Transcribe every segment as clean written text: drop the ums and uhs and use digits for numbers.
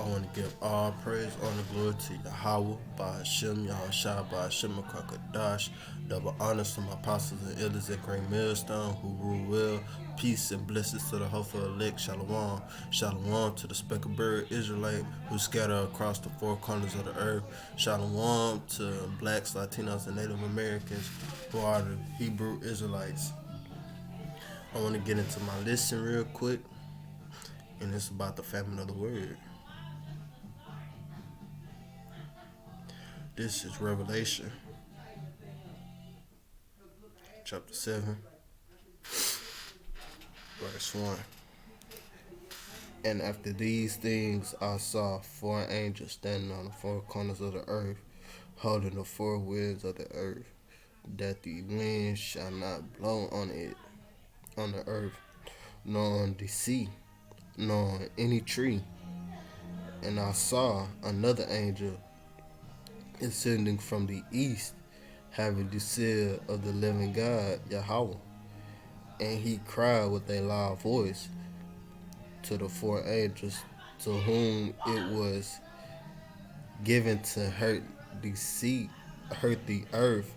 I want to give all praise, honor, glory to Yahweh, by Hashem, Yahushua, by Hashem, Kadash. Double honors to my apostles and elders at Great Millstone who rule well. Peace and blessings to the hopeful elect. Shalom. Shalom to the speckled bird Israelite who scatter across the four corners of the earth. Shalom to blacks, Latinos, and Native Americans who are the Hebrew Israelites. I want to get into my lesson real quick, and it's about the famine of the word. This is Revelation chapter 7, verse 1. And after these things I saw four angels standing on the four corners of the earth, holding the four winds of the earth, that the wind shall not blow on the earth, nor on the sea, nor on any tree. And I saw another angel ascending from the east, having the seal of the living God, Yahweh. And he cried with a loud voice to the four angels to whom it was given to hurt the earth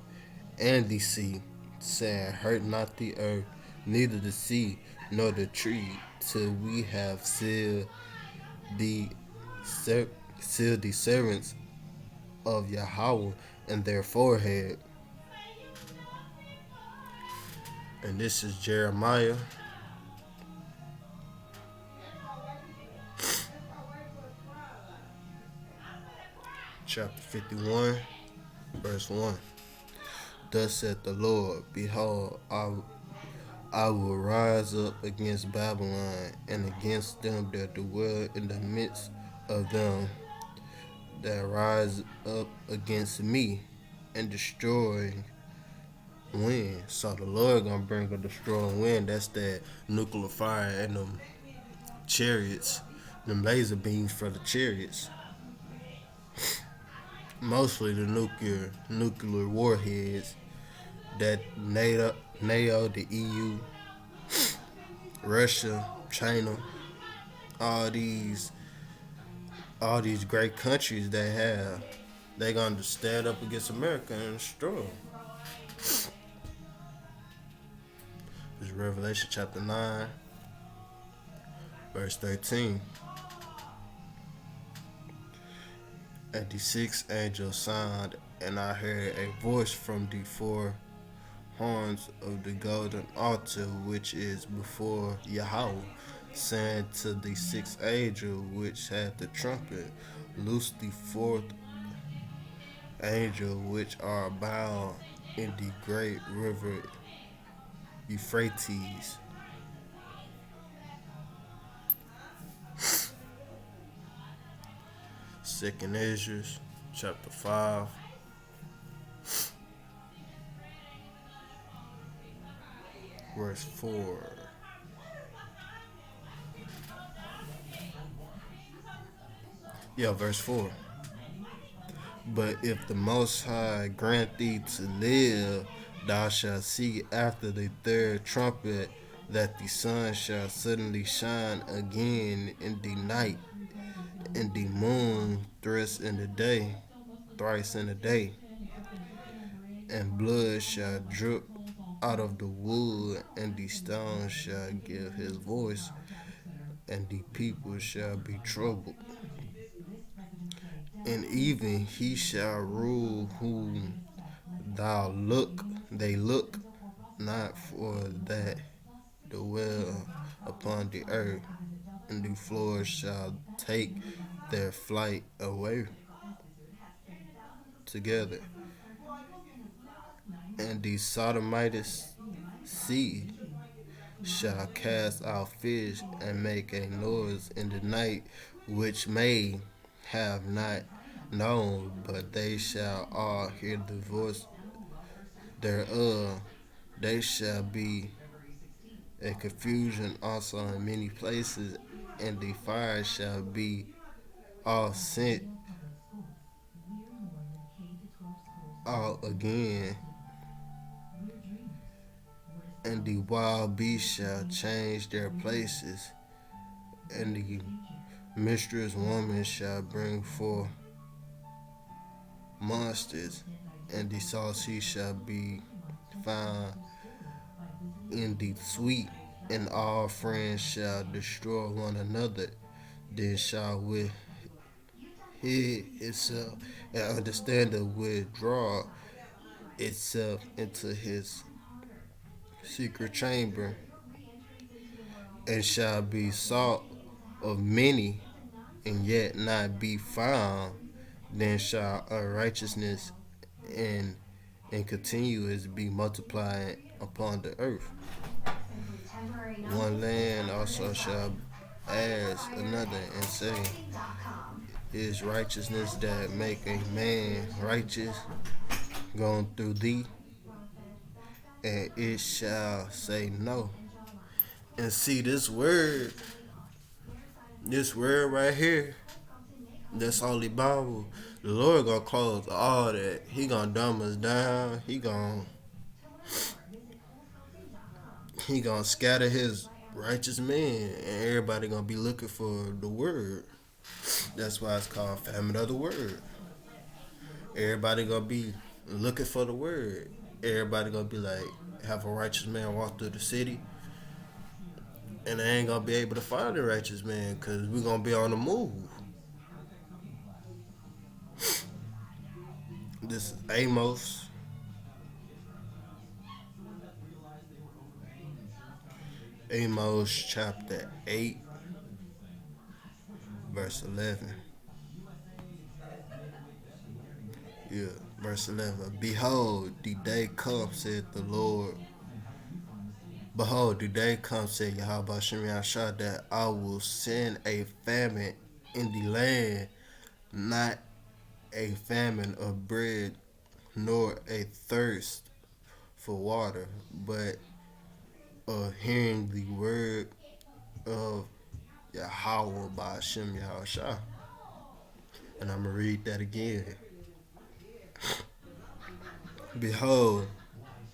and the sea, saying, Hurt not the earth, neither the sea, nor the tree, till we have the sealed the servants of Yahweh in their forehead. And this is Jeremiah chapter 51, verse 1. Thus saith the Lord, Behold, I will rise up against Babylon and against them that dwell in the midst of them that rise up against me, and destroy wind. So the Lord gonna bring a destroying wind. That's that nuclear fire and them chariots, them laser beams for the chariots. Mostly the nuclear warheads that NATO, the EU, Russia, China, all these great countries they gonna stand up against America and destroy them. This is Revelation chapter 9, verse 13. And the sixth angel sounded, and I heard a voice from the four horns of the golden altar which is before Yahweh, saying to the sixth angel which had the trumpet, Loose the fourth angel which are bound in the great river Euphrates. Second Ezra chapter 5, verse 4. Verse 4. But if the Most High grant thee to live, thou shalt see after the third trumpet that the sun shall suddenly shine again in the night, and the moon thrice in the day, and blood shall drip out of the wood, and the stone shall give his voice, and the people shall be troubled. And even he shall rule whom they look not, for that dwell upon the earth, and the floors shall take their flight away together. And the Sodomites sea shall cast out fish and make a noise in the night, which may have not known, but they shall all hear the voice thereof. They shall be a confusion also in many places, and the fire shall be all sent out again, and the wild beasts shall change their places, and the Mistress woman shall bring forth monsters, and the saucy shall be found in the sweet, and all friends shall destroy one another. Then shall with hid itself and understanding withdraw itself into his secret chamber, and shall be sought of many, and yet not be found. Then shall unrighteousness and continuous be multiplied upon the earth. One land also shall ask another and say, is righteousness that make a man righteous gone through thee? And it shall say no. And see this word right here, that's Holy Bible. The Lord gonna close all that. He gonna dumb us down. He gonna scatter his righteous men, and everybody gonna be looking for the word. That's why it's called famine of the word. Everybody gonna be looking for the word. Everybody gonna be like, have a righteous man walk through the city, and they ain't gonna be able to find the righteous man because we gonna be on the move. This is Amos chapter 8, verse 11. Yeah, verse 11. Behold, the day comes, said the Lord. Behold, the day comes, said Yahweh Shem Yahshua, that I will send a famine in the land, not a famine of bread, nor a thirst for water, but of hearing the word of Yahweh by Shem Yahshua. And I'm going to read that again. Behold,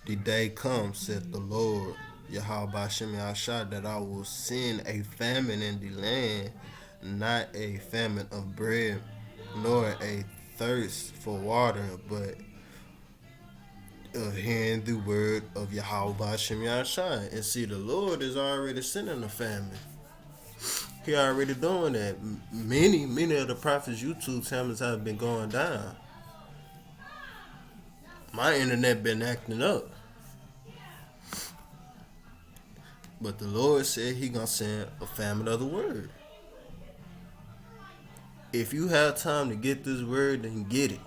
the day comes, said the Lord, Yahweh Shem Yahshua, that I will send a famine in the land, not a famine of bread, nor a thirst for water, but of hearing the word of Yahweh Shem Yahshua. And see, the Lord is already sending a famine. He already doing that. Many of the prophets' YouTube channels have been going down. My internet been acting up. But the Lord said he gonna send a famine of the word. If you have time to get this word, then get it.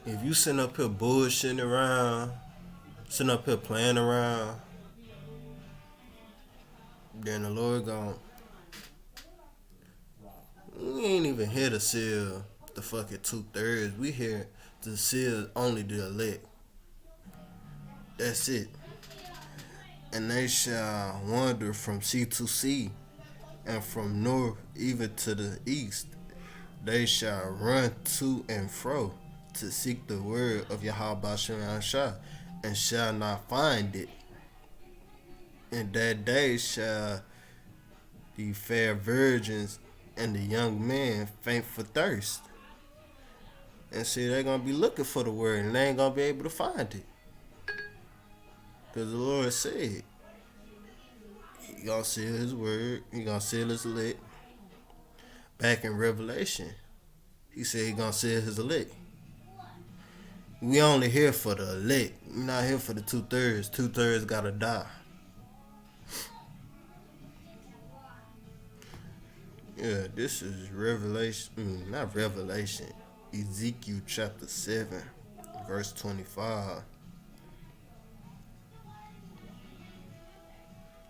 If you sitting up here bullshitting around, sitting up here playing around, then the Lord gonna, we ain't even here to seal the fucking 2/3. We here to seal only the elect. That's it. And they shall wander from sea to sea, and from north even to the east. They shall run to and fro to seek the word of Yahweh Shah, and shall not find it. In that day shall the fair virgins and the young men faint for thirst. And see, they're going to be looking for the word, and they ain't going to be able to find it. Because the Lord said, he going to seal his word, he going to seal his elect. Back in Revelation, he said he going to seal his elect. We only here for the elect. We're not here for the 2/3. 2/3 got to die. Yeah, this is not Revelation, Ezekiel chapter 7, verse 25.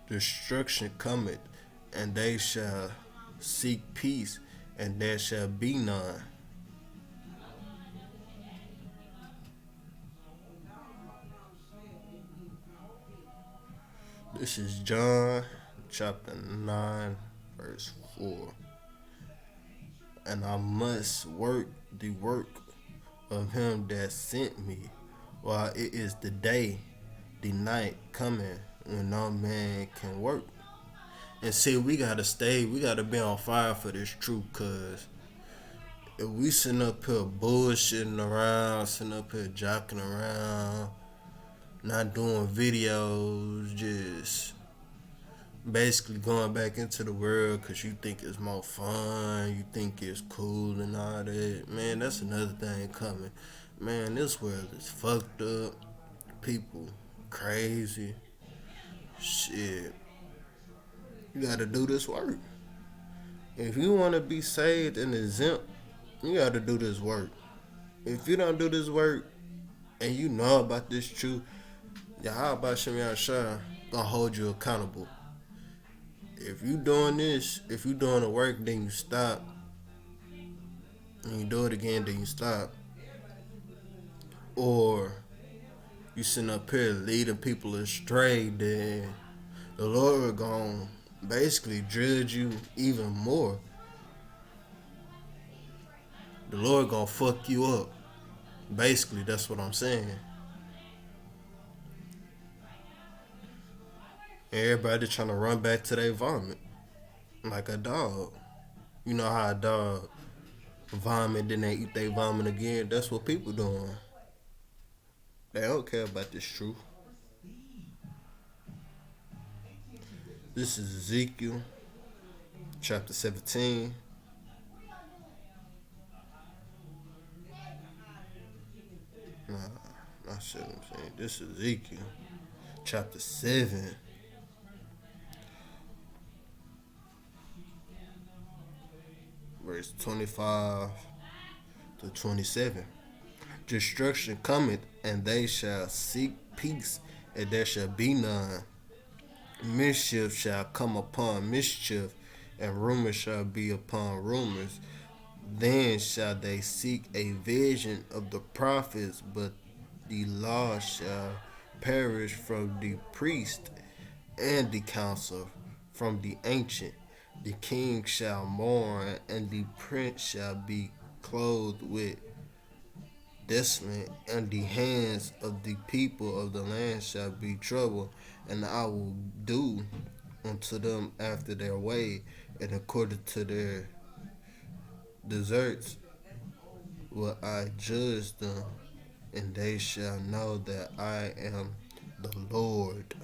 Destruction cometh, and they shall seek peace, and there shall be none. This is John chapter 9, verse 4. And I must work the work of him that sent me, while it is the day, the night coming, when no man can work. And see, we gotta be on fire for this truth, cause if we sitting up here bullshitting around, sitting up here jocking around, not doing videos, just basically going back into the world because you think it's more fun, you think it's cool and all that. Man, that's another thing coming. Man, this world is fucked up. People crazy. Shit. You gotta do this work. If you wanna be saved and exempt, you gotta do this work. If you don't do this work and you know about this truth, Yahweh Shem Shah gonna hold you accountable. If you doing this, if you doing the work, then you stop. And you do it again, then you stop. Or you sitting up here leading people astray, then the Lord gonna basically judge you even more. The Lord gonna fuck you up. Basically, that's what I'm saying. Everybody trying to run back to their vomit like a dog. You know how a dog vomit, then they eat their vomit again. That's what people doing. They don't care about this truth. This is Ezekiel chapter 17. Nah, not 17. This is Ezekiel chapter 7. Verse 25 to 27. Destruction cometh, and they shall seek peace, and there shall be none. Mischief shall come upon mischief, and rumors shall be upon rumors. Then shall they seek a vision of the prophets, but the law shall perish from the priest and the council from the ancient. The king shall mourn, and the prince shall be clothed with desolate, and the hands of the people of the land shall be troubled, and I will do unto them after their way, and according to their deserts will I judge them, and they shall know that I am the Lord.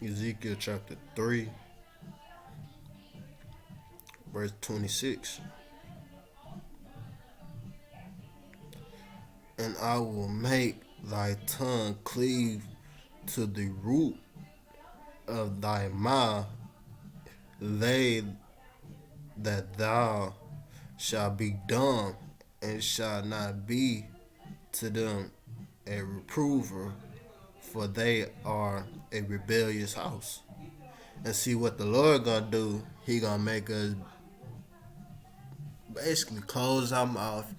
Ezekiel chapter 3, verse 26. And I will make thy tongue cleave to the root of thy mouth, they that thou shalt be dumb, and shall not be to them a reprover, for they are a rebellious house. And see what the Lord gonna do, he gonna make us basically close our mouth.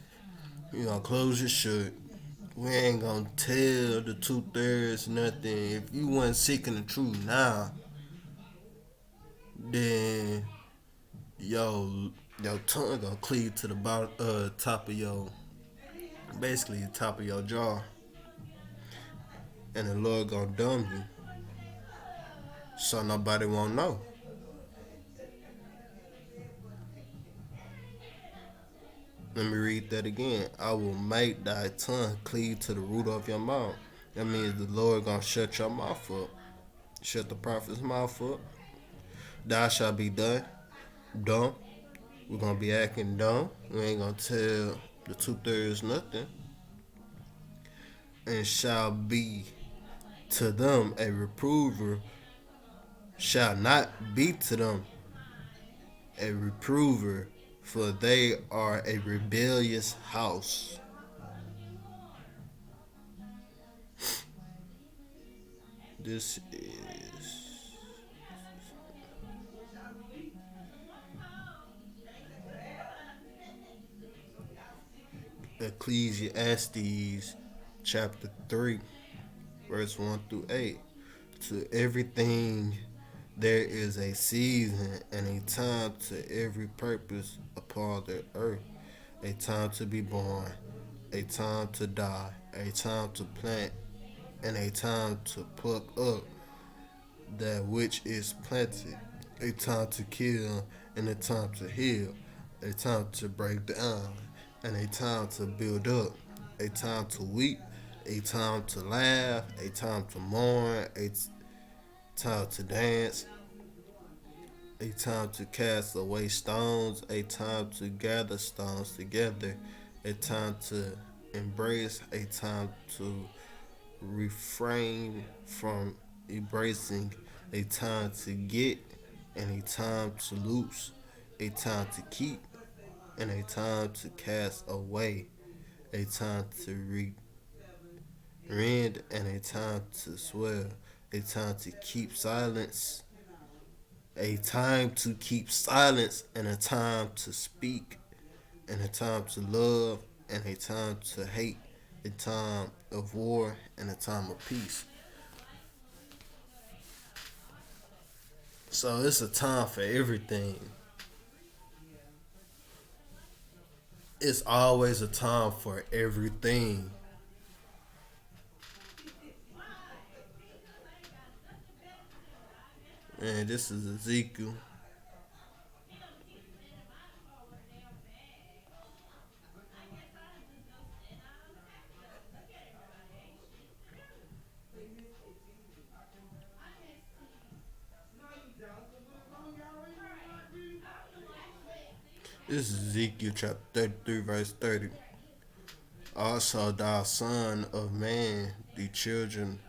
He gonna close it shut. We ain't gonna tell the 2/3 nothing. If you wasn't seeking the truth now, then your tongue gonna cleave to the bottom, top of your, basically the top of your jaw, and the Lord gonna dumb you, so nobody won't know. Let me read that again. I will make thy tongue cleave to the root of your mouth. That means the Lord gonna shut your mouth up, shut the prophet's mouth up. Thou shalt be dumb. We're gonna be acting dumb. We ain't gonna tell the 2/3 nothing. And shall be to them a reprover, shall not be to them a reprover, for they are a rebellious house. This is Ecclesiastes chapter 3, verse 1 through 8. To everything there is a season and a time to every purpose upon the earth, a time to be born, a time to die, a time to plant, and a time to pluck up, that which is planted, a time to kill and a time to heal, a time to break down and a time to build up, a time to weep, a time to laugh, a time to mourn, a time to dance, a time to cast away stones, a time to gather stones together, a time to embrace, a time to refrain from embracing, a time to get and a time to loose, a time to keep and a time to cast away, a time to rend and a time to swell, a time to keep silence, a time to keep silence and a time to speak, and a time to love and a time to hate, a time of war and a time of peace. So it's a time for everything. It's always a time for everything. And this is Ezekiel. This is Ezekiel chapter 33, verse 30. Also, thou son of man, the children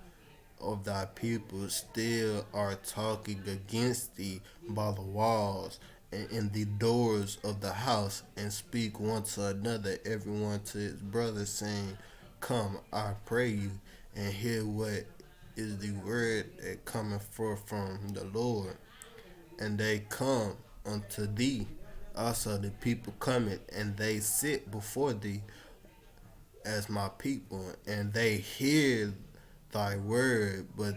of thy people still are talking against thee by the walls and in the doors of the house, and speak one to another, everyone to his brother, saying, Come, I pray you, and hear what is the word that cometh forth from the Lord. And they come unto thee. Also the people cometh, and they sit before thee as my people, and they hear thy word, but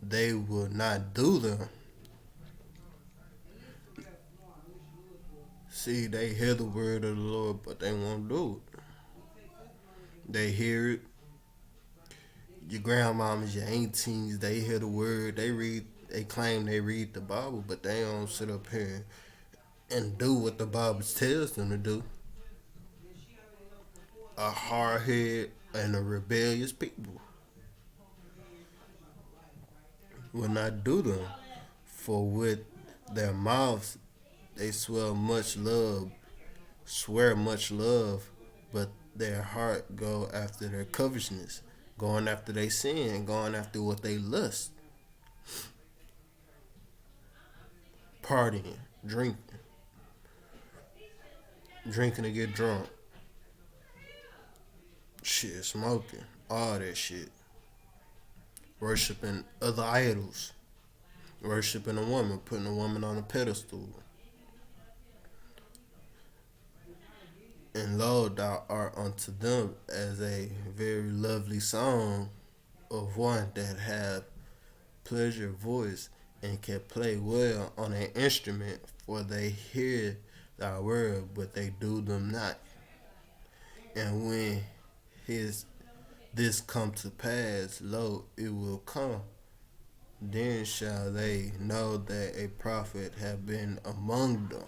they will not do them. See, they hear the word of the Lord, but they won't do it. They hear it. Your grandmamas, your aunties, they hear the word. They claim they read the Bible, but they don't sit up here and do what the Bible tells them to do. A hard head and a rebellious people will not do them. For with their mouths they swear much love, but their heart go after their covetousness, going after their sin, going after what they lust, partying, drinking to get drunk, shit, smoking, all that shit, worshiping other idols, worshiping a woman, putting a woman on a pedestal. And lo, thou art unto them as a very lovely song of one that hath pleasure voice and can play well on an instrument, for they hear thy word, but they do them not. And when his this come to pass, lo, it will come. Then shall they know that a prophet have been among them.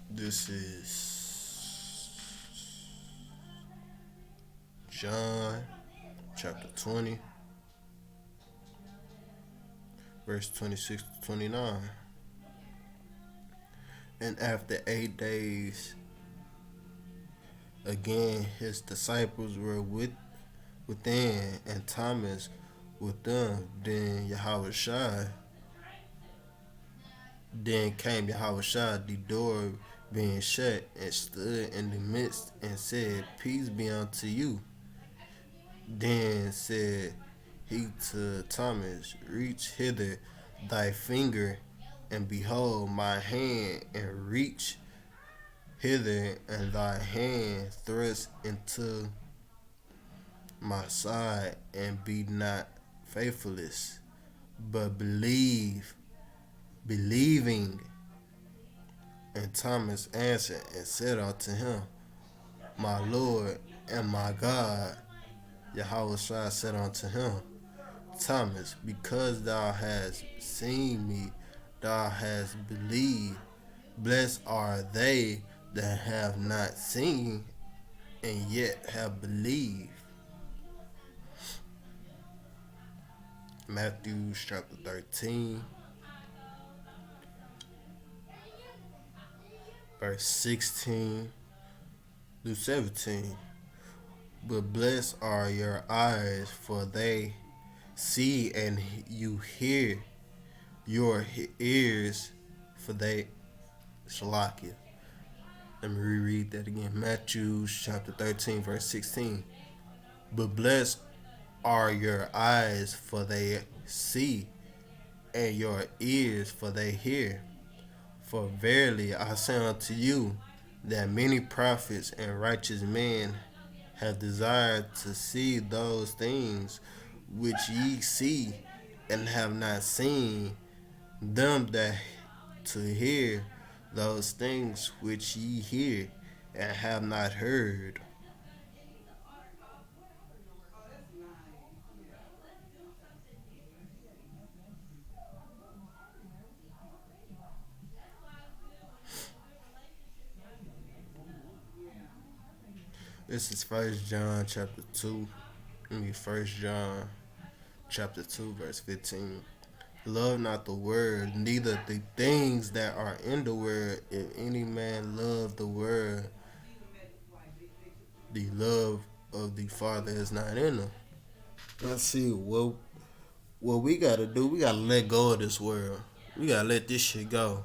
This is John chapter 20, verse 26 to 29. And after 8 days, again his disciples were within, and Thomas with them. Then came Yahushua, the door being shut, and stood in the midst, and said, Peace be unto you. Then said he to Thomas, Reach hither thy finger, and behold my hand, and reach hither and thy hand thrust into my side, and be not faithless, but believing. And Thomas answered and said unto him, My Lord and my God. Yahweh Shai said unto him, Thomas, because thou hast seen me, thou hast believed. Blessed are they that have not seen and yet have believed. Matthew chapter 13, verse 16 through 17. But blessed are your eyes, for they see, and you hear, your ears, for they Shalakia. Let me reread that again. Matthew chapter 13, verse 16. But blessed are your eyes, for they see, and your ears, for they hear. For verily I say unto you, that many prophets and righteous men have desired to see those things which ye see, and have not seen, them that to hear those things which ye hear, and have not heard. This is First John chapter 2. First John chapter 2, verse 15. Love not the world, neither the things that are in the world. If any man love the world, the love of the Father is not in him. Let's see what we gotta do. We gotta let go of this world. We gotta let this shit go.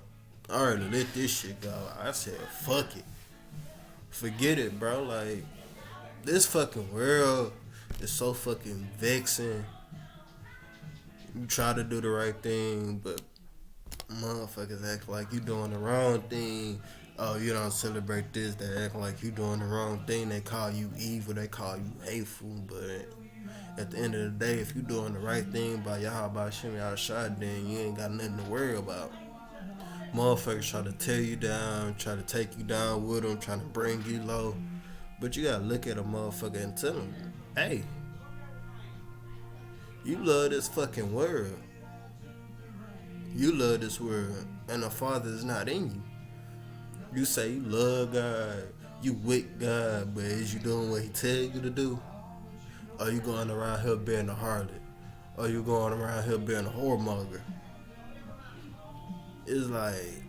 I already let this shit go. I said, fuck it. Forget it, bro. Like, this fucking world is so fucking vexing. You try to do the right thing, but motherfuckers act like you doing the wrong thing. Oh, you don't celebrate this. They act like you doing the wrong thing. They call you evil. They call you hateful. But at the end of the day, if you doing the right thing by Yahweh Shimmy Shad, then you ain't got nothing to worry about. Motherfuckers try to tear you down, try to take you down with them, trying to bring you low. But you gotta look at a motherfucker and tell them, hey, you love this fucking world. You love this world, and the Father is not in you. You say you love God, you with God, but is you doing what He tell you to do? Are you going around here being a harlot? Are you going around here being a whoremonger? It's like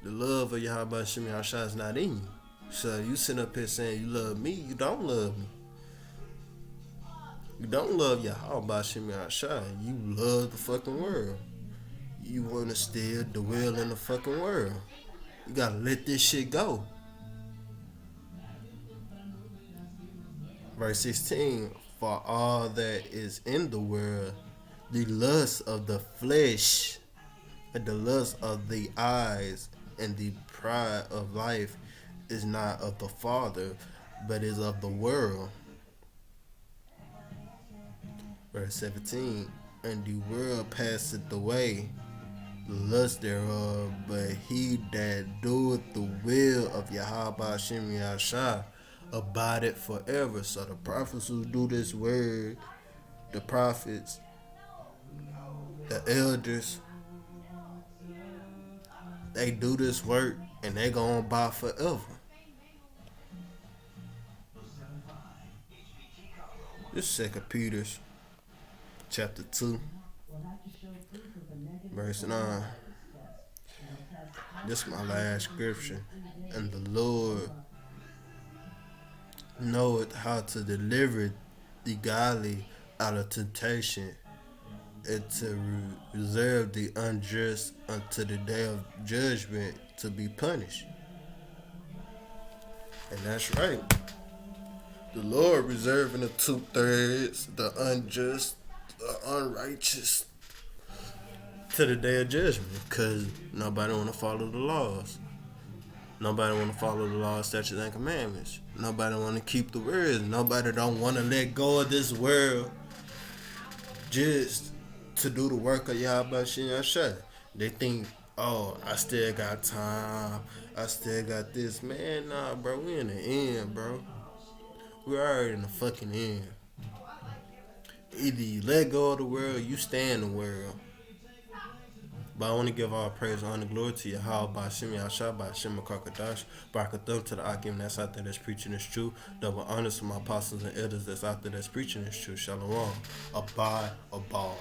the love of Yahweh Shimmy Shah is not in you. So you sitting up here saying you love me, you don't love me. You don't love Yahweh Shimmy Shah. You love the fucking world. You want to still dwell in the fucking world. You gotta let this shit go. Verse 16. For all that is in the world, the lust of the flesh, and the lust of the eyes, and the pride of life is not of the Father, but is of the world. Verse 17. And the world passeth away, the lust thereof, but he that doeth the will of Yahweh Shem Yahshua abideth forever. So the prophets who do this word, the prophets, the elders, they do this work and they gonna abide forever. This is 2 Peter chapter 2, verse 9. This is my last scripture. And the Lord knoweth how to deliver the godly out of temptation, and to reserve the unjust unto the day of judgment to be punished. And that's right. The Lord reserving the 2/3, the unjust, the unrighteous, to the day of judgment, because nobody want to follow the laws. Nobody want to follow the laws, statutes, and commandments. Nobody want to keep the words. Nobody don't want to let go of this world just to do the work of Yahweh Shem Yahshua. They think, oh, I still got time. I still got this. Man, nah, bro. We in the end, bro. We're already in the fucking end. Either you let go of the world, you stay in the world. But I want to give all praise, honor, glory to Yahweh by Shemi Ashah, by Shema Kakadash, Barakathum to the Akim that's out there that's preaching this truth. Double honors to my apostles and elders that's out there that's preaching this truth. Shalom. Abide, abide.